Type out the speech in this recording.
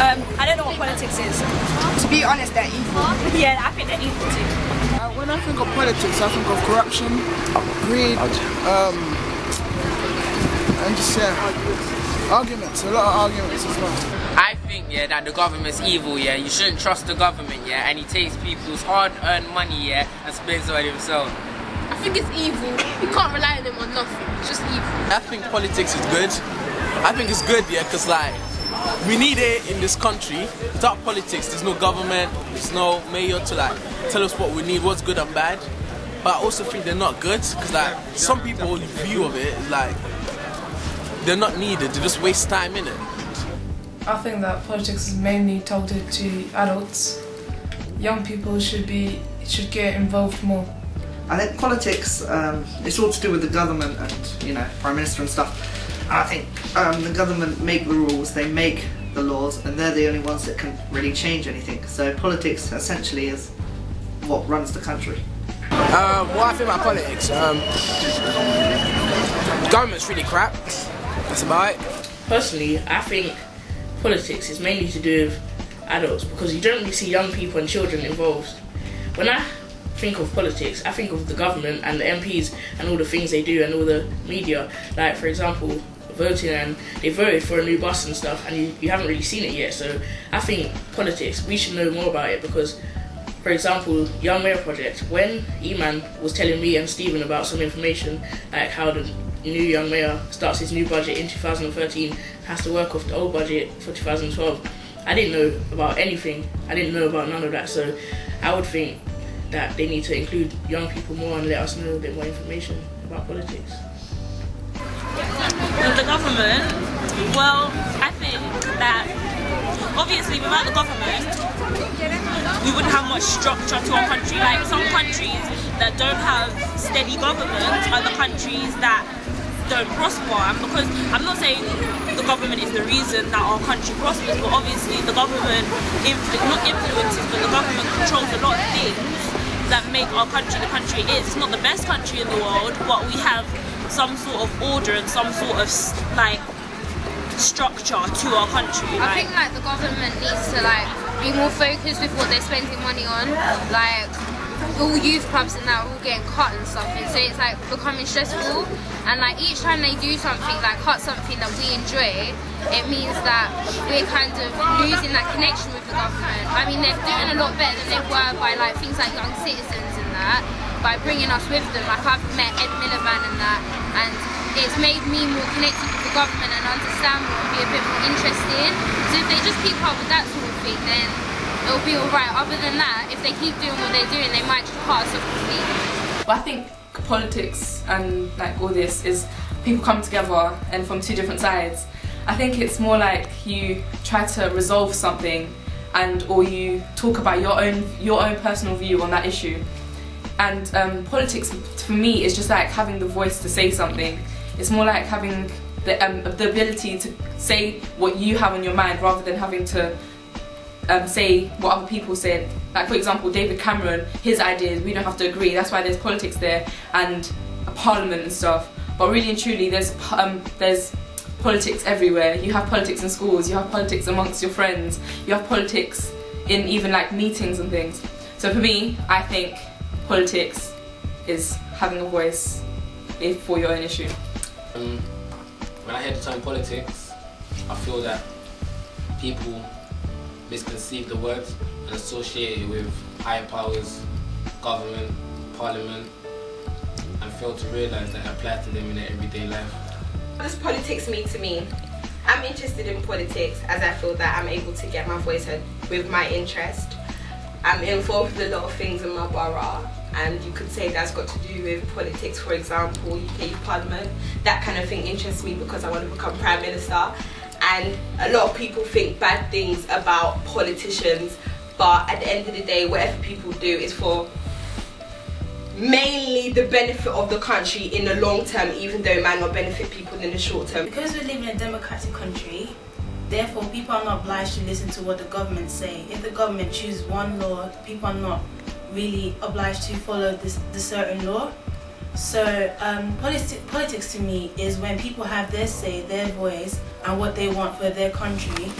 I don't know what politics is. To be honest, they're evil. Yeah, I think they're evil too. When I think of politics, I think of corruption, greed, and just arguments, a lot of arguments as well. I think that the government's evil, you shouldn't trust the government, and he takes people's hard-earned money, and spends it on himself. I think it's evil. You can't rely on them on nothing. It's just evil. I think politics is good. I think it's good, because like we need it in this country. Without politics, there's no government, there's no mayor to like tell us what we need, what's good and bad. But I also think they're not good, because like some people's view of it is like they're not needed. They just waste time in it. I think that politics is mainly targeted to adults. Young people should get involved more. I think politics, it's all to do with the government and, Prime Minister and stuff. I think the government make the rules, they make the laws, and they're the only ones that can really change anything. So politics essentially is what runs the country. What I think about politics, the government's really crap. That's about it. Personally, I think politics is mainly to do with adults, because you don't really see young people and children involved. When I think of politics, I think of the government and the MPs and all the things they do and all the media. Like, for example, voting, and they voted for a new bus and stuff, and you haven't really seen it yet. So I think politics, we should know more about it, because, for example, Young Mayor Project, when Eman was telling me and Stephen about some information, like how the new young mayor starts his new budget in 2013, has to work off the old budget for 2012. I didn't know about anything. I didn't know about none of that. So I would think that they need to include young people more and let us know a bit more information about politics. The government, well, I think that obviously without the government we wouldn't have much structure to our country. Like, some countries that don't have steady government are the countries that don't prosper. And because I'm not saying the government is the reason that our country prospers, but obviously the government not influences, but the government controls a lot of things that make our country the country it is. It's not the best country in the world, but we have some sort of order and some sort of like structure to our country. I think like the government needs to like be more focused with what they're spending money on. Like, all youth clubs and that are all getting cut and stuff, and so it's like becoming stressful, and like each time they do something, like cut something that we enjoy, it means that we're kind of losing that connection with the government. I mean, they're doing a lot better than they were by like things like Young Citizens and that, by bringing us with them. Like, I've met Ed Miliband and that, and it's made me more connected with the government and understand more and be a bit more interested. So if they just keep up with that sort of thing, then it'll be alright. Other than that, if they keep doing what they're doing, they might just cut us off completely. But I think politics and like all this is people come together and from two different sides. I think it's more like you try to resolve something, or you talk about your own personal view on that issue. And politics for me is just like having the voice to say something. It's more like having the ability to say what you have on your mind, rather than having to say what other people said. Like, for example, David Cameron, his ideas, we don't have to agree. That's why there's politics there and a parliament and stuff. But really and truly, there's politics everywhere. You have politics in schools, you have politics amongst your friends, you have politics in even like meetings and things. So for me, I think politics is having a voice for your own issue. When I hear the term politics, I feel that people misconceive the word and associate it with higher powers, government, parliament, and fail to realise that it applies to them in their everyday life. What does politics mean to me? I'm interested in politics as I feel that I'm able to get my voice heard with my interest. I'm involved with a lot of things in my borough, and you could say that's got to do with politics. For example, UK Youth Parliament, that kind of thing interests me because I want to become Prime Minister. And a lot of people think bad things about politicians, but at the end of the day, whatever people do is for mainly the benefit of the country in the long term, even though it might not benefit people in the short term. Because we live in a democratic country, therefore people are not obliged to listen to what the government say. If the government chooses one law, people are not really obliged to follow the certain law. So politics to me is when people have their say, their voice, and what they want for their country.